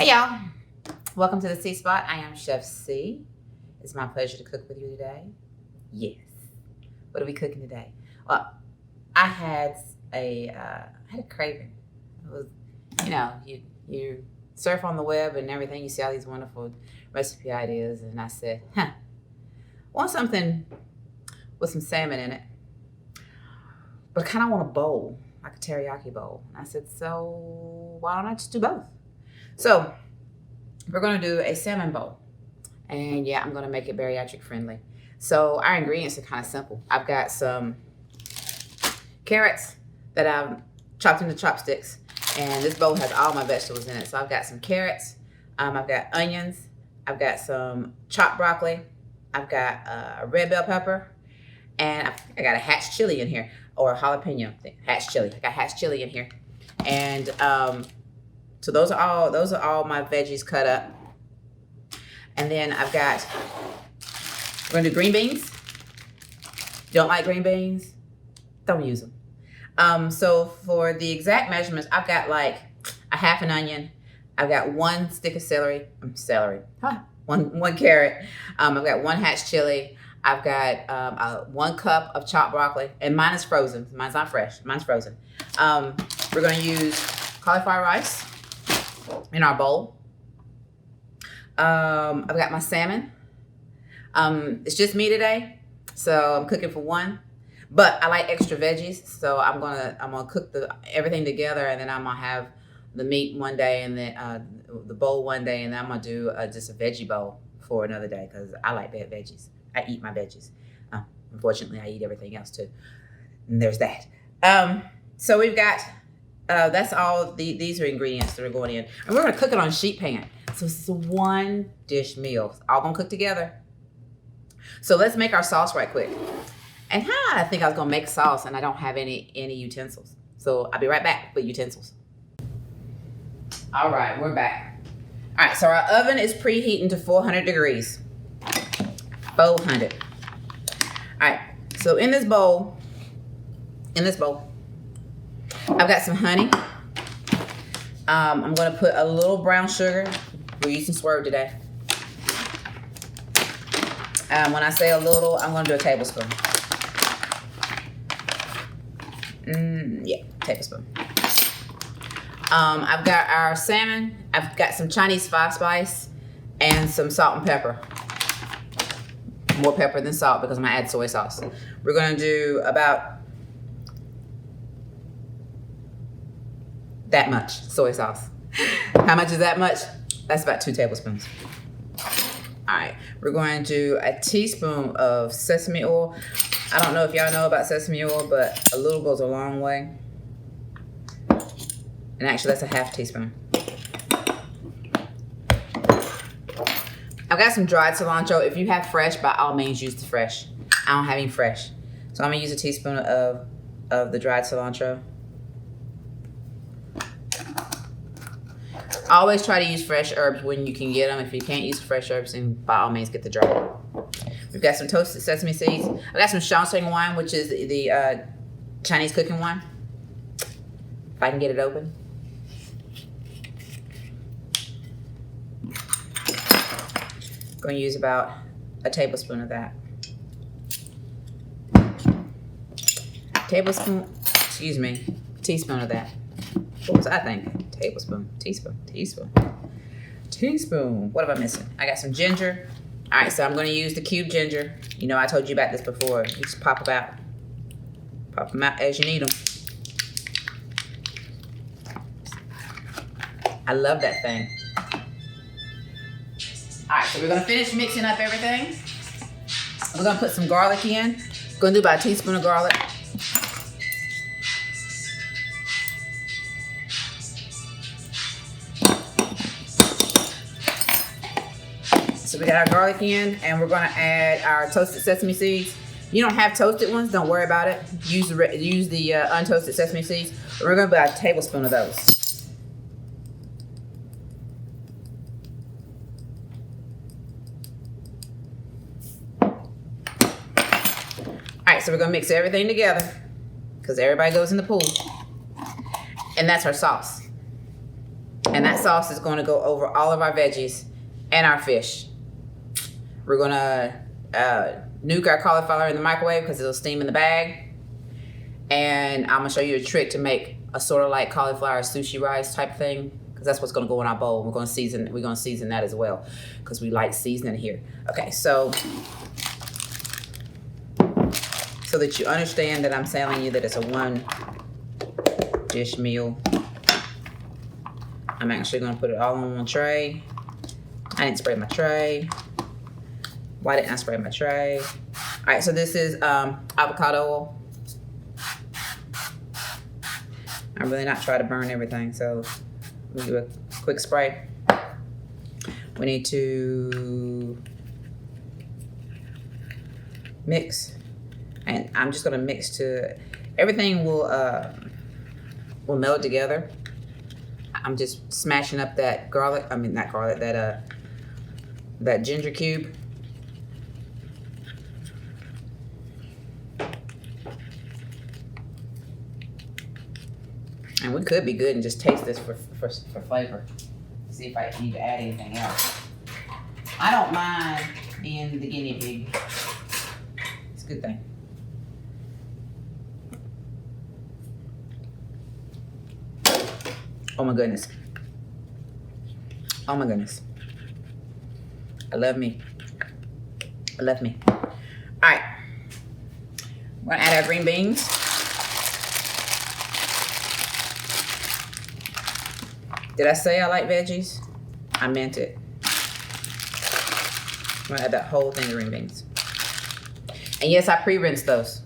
Hey y'all, welcome to the C Spot. I am Chef C. It's my pleasure to cook with you today. Yes. What are we cooking today? Well, I had a craving. It was, you surf on the web and everything. You see all these wonderful recipe ideas, and I said, want something with some salmon in it, but kind of want a bowl, like a teriyaki bowl. And I said, so why don't I just do both? So we're going to do a salmon bowl, and yeah, I'm going to make it bariatric friendly. So our ingredients are kind of simple. I've got some carrots that I've chopped into chopsticks, and this bowl has all my vegetables in it. So I've got some carrots, I've got onions, I've got some chopped broccoli, I've got a red bell pepper, and I got a hatch chili in here, or a jalapeno hatch chili. I got hatch chili in here, and so those are all my veggies cut up. And then we're gonna do green beans. If you don't like green beans, don't use them. So for the exact measurements, I've got like a half an onion. I've got one stick of one carrot. I've got one hatch chili. I've got 1 cup of chopped broccoli, and mine is frozen. Mine's not fresh. Mine's frozen. We're gonna use cauliflower rice in our bowl. I've got my salmon. It's just me today, so I'm cooking for one. But I like extra veggies, so I'm gonna cook everything together, and then I'm gonna have the meat one day, and then the bowl one day, and then I'm gonna do just a veggie bowl for another day because I like bad veggies. I eat my veggies. Unfortunately, I eat everything else too. And there's that. So we've got. That's all. These are ingredients that are going in, and we're gonna cook it on a sheet pan. So it's a 1-dish meal, it's all gonna cook together. So let's make our sauce right quick. And I think I was gonna make sauce, and I don't have any utensils. So I'll be right back with utensils. All right, we're back. All right, so our oven is preheating to 400 degrees. 400. All right, so in this bowl, I've got some honey. I'm gonna put a little brown sugar. We're using Swerve today. When I say a little, I'm gonna do a tablespoon. Yeah, tablespoon. I've got our salmon. I've got some Chinese 5-spice and some salt and pepper. More pepper than salt because I'm gonna add soy sauce. We're gonna do about that much soy sauce. How much is that much? That's about 2 tablespoons. All right, we're going to do a teaspoon of sesame oil. I don't know if y'all know about sesame oil, but a little goes a long way. And actually, that's a half teaspoon. I've got some dried cilantro. If you have fresh, by all means, use the fresh. I don't have any fresh. So I'm gonna use a teaspoon of the dried cilantro. Always try to use fresh herbs when you can get them. If you can't use fresh herbs, then by all means get the dry. We've got some toasted sesame seeds. I got some Shaoxing wine, which is the Chinese cooking wine. If I can get it open. Going to use about a tablespoon of that. Teaspoon of that. What was I thinking? Teaspoon. What am I missing? I got some ginger. All right, so I'm going to use the cubed ginger. You know, I told you about this before. You just pop them out as you need them. I love that thing. All right, so we're going to finish mixing up everything. We're going to put some garlic in. Going to do about a teaspoon of garlic. So we got our garlic in, and we're gonna add our toasted sesame seeds. You don't have toasted ones, don't worry about it. Use the untoasted sesame seeds. We're gonna put a tablespoon of those. All right, so we're gonna mix everything together because everybody goes in the pool. And that's our sauce. And that sauce is going to go over all of our veggies and our fish. We're going to nuke our cauliflower in the microwave because it'll steam in the bag. And I'm going to show you a trick to make a sort of like cauliflower sushi rice type thing, because that's what's going to go in our bowl. We're going to season that as well because we like seasoning here. Okay, so that you understand that I'm telling you that it's a 1 dish meal. I'm actually going to put it all on one tray. I didn't spray my tray. Why didn't I spray my tray? All right, so this is avocado oil. I'm really not trying to burn everything, so we'll do a quick spray. We need to mix, and I'm just gonna mix to everything will meld together. I'm just smashing up that garlic. I mean, not garlic. That ginger cube. And we could be good and just taste this for flavor. See if I need to add anything else. I don't mind being the guinea pig. It's a good thing. Oh my goodness. Oh my goodness. I love me. I love me. All right. We're gonna add our green beans. Did I say I like veggies? I meant it. I'm gonna add that whole thing of green beans. And yes, I pre-rinsed those.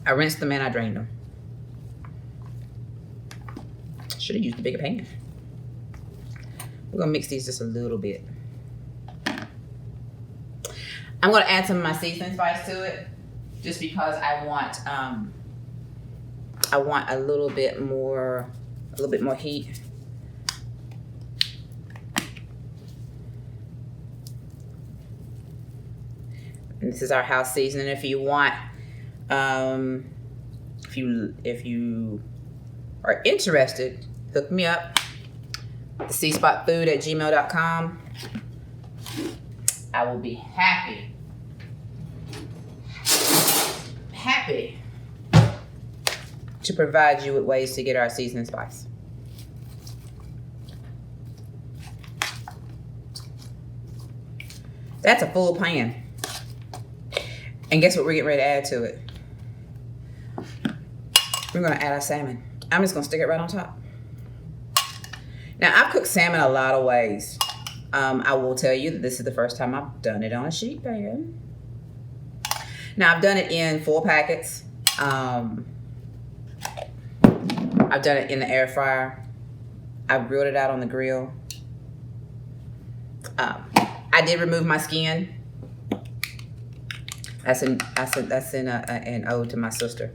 I rinsed them and I drained them. Should have used a bigger pan. We're gonna mix these just a little bit. I'm gonna add some of my seasoning spice to it, just because I want a little bit more heat. And this is our house seasoning. If you want, if you are interested, hook me up. thespotfood@gmail.com. I will be happy to provide you with ways to get our seasoning spice. That's a full pan. And guess what we're getting ready to add to it? We're gonna add our salmon. I'm just gonna stick it right on top. Now, I've cooked salmon a lot of ways. I will tell you that this is the first time I've done it on a sheet pan. Now, I've done it in 4 packets. I've done it in the air fryer. I've grilled it out on the grill. I did remove my skin. That's an ode to my sister.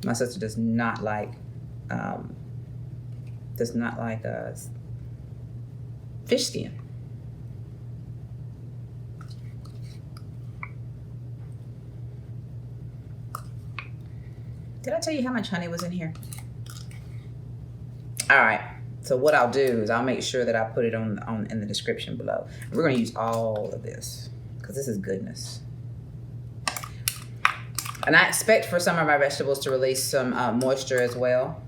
My sister does not like fish skin. Did I tell you how much honey was in here? All right. So what I'll do is I'll make sure that I put it on in the description below. We're going to use all of this because this is goodness. And I expect for some of our vegetables to release some moisture as well.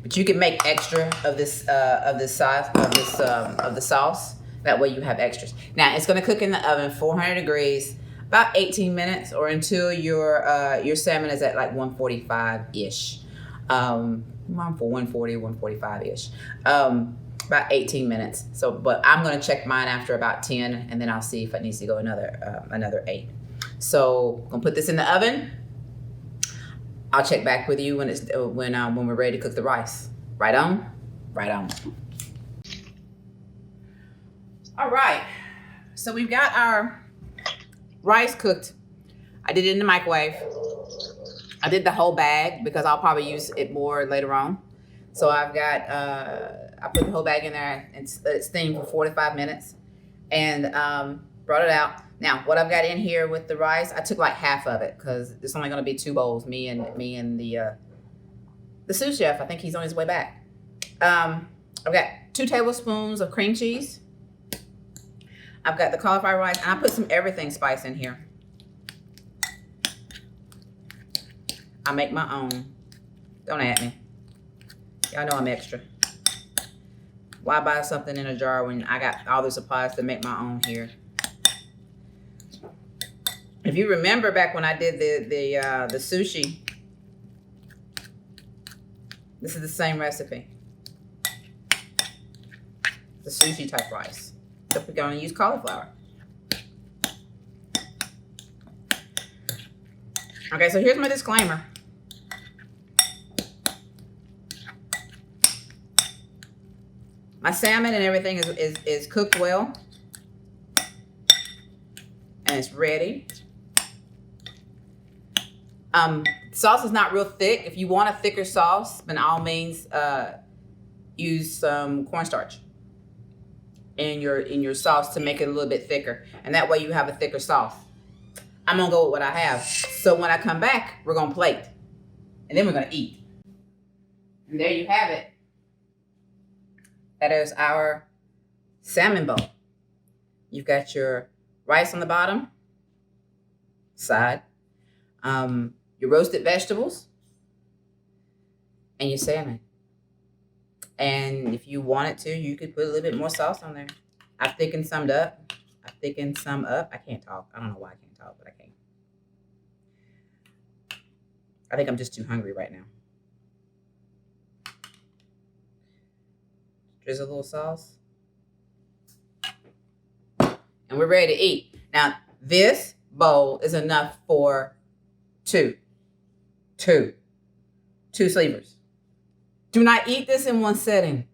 But you can make extra of this of the sauce. That way you have extras. Now it's going to cook in the oven 400 degrees, about 18 minutes, or until your salmon is at like 145-ish. For 140, 145-ish. About 18 minutes. So, but I'm going to check mine after about 10, and then I'll see if it needs to go another 8. So I'm going to put this in the oven. I'll check back with you when we're ready to cook the rice. Right on? Right on. All right. So we've got our rice cooked. I did it in the microwave. I did the whole bag because I'll probably use it more later on. So I've got, I put the whole bag in there and let it steam for 4 to 5 minutes and brought it out. Now, what I've got in here with the rice, I took like half of it because it's only going to be 2 bowls. Me and the sous chef. I think he's on his way back. I've got 2 tablespoons of cream cheese. I've got the cauliflower rice, and I put some everything spice in here. I make my own. Don't at me. Y'all know I'm extra. Why buy something in a jar when I got all the supplies to make my own here? If you remember back when I did the sushi, this is the same recipe. The sushi type rice. Except we're going to use cauliflower. Okay, so here's my disclaimer. My salmon and everything is cooked well. And it's ready. Sauce is not real thick. If you want a thicker sauce, by all means, use some cornstarch in your sauce to make it a little bit thicker, and that way you have a thicker sauce. I'm gonna go with what I have. So when I come back, we're gonna plate, and then we're gonna eat. And there you have it. That is our salmon bowl. You've got your rice on the bottom side, your roasted vegetables, and your salmon. And if you wanted to, you could put a little bit more sauce on there. I've thickened some up. I can't talk. I don't know why I can't talk, but I can't. I think I'm just too hungry right now. Drizzle a little sauce. And we're ready to eat. Now, this bowl is enough for two sleepers. Do not eat this in one setting.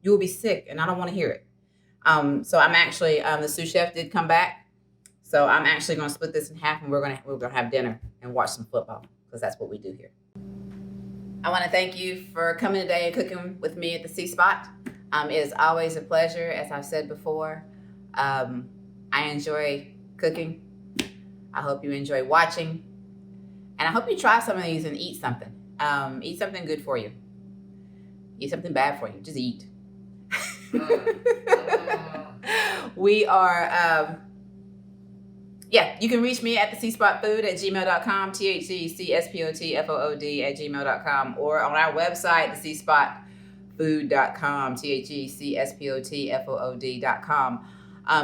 You will be sick, and I don't want to hear it. So I'm actually, the sous chef did come back. So I'm actually going to split this in half, and we're gonna have dinner and watch some football, because that's what we do here. I want to thank you for coming today and cooking with me at the C Spot. It is always a pleasure, as I've said before. I enjoy cooking. I hope you enjoy watching. And I hope you try some of these and eat something. Eat something good for you. Eat something bad for you. Just eat. We are, you can reach me at the cspotfood@gmail.com, THECSPOTFOOD@gmail.com, or on our website, thecspotfood.com, THECSPOTFOOD.com.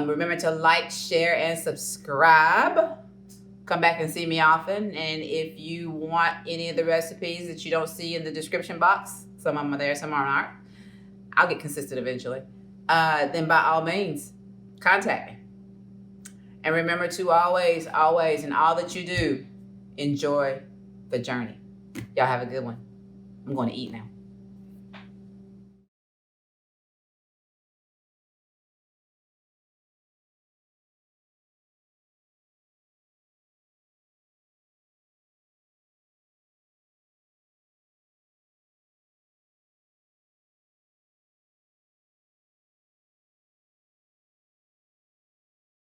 Remember to like, share, and subscribe. Come back and see me often. And if you want any of the recipes that you don't see in the description box, some of them are there, some aren't. I'll get consistent eventually. Then by all means, contact me. And remember to always, in all that you do, enjoy the journey. Y'all have a good one. I'm going to eat now.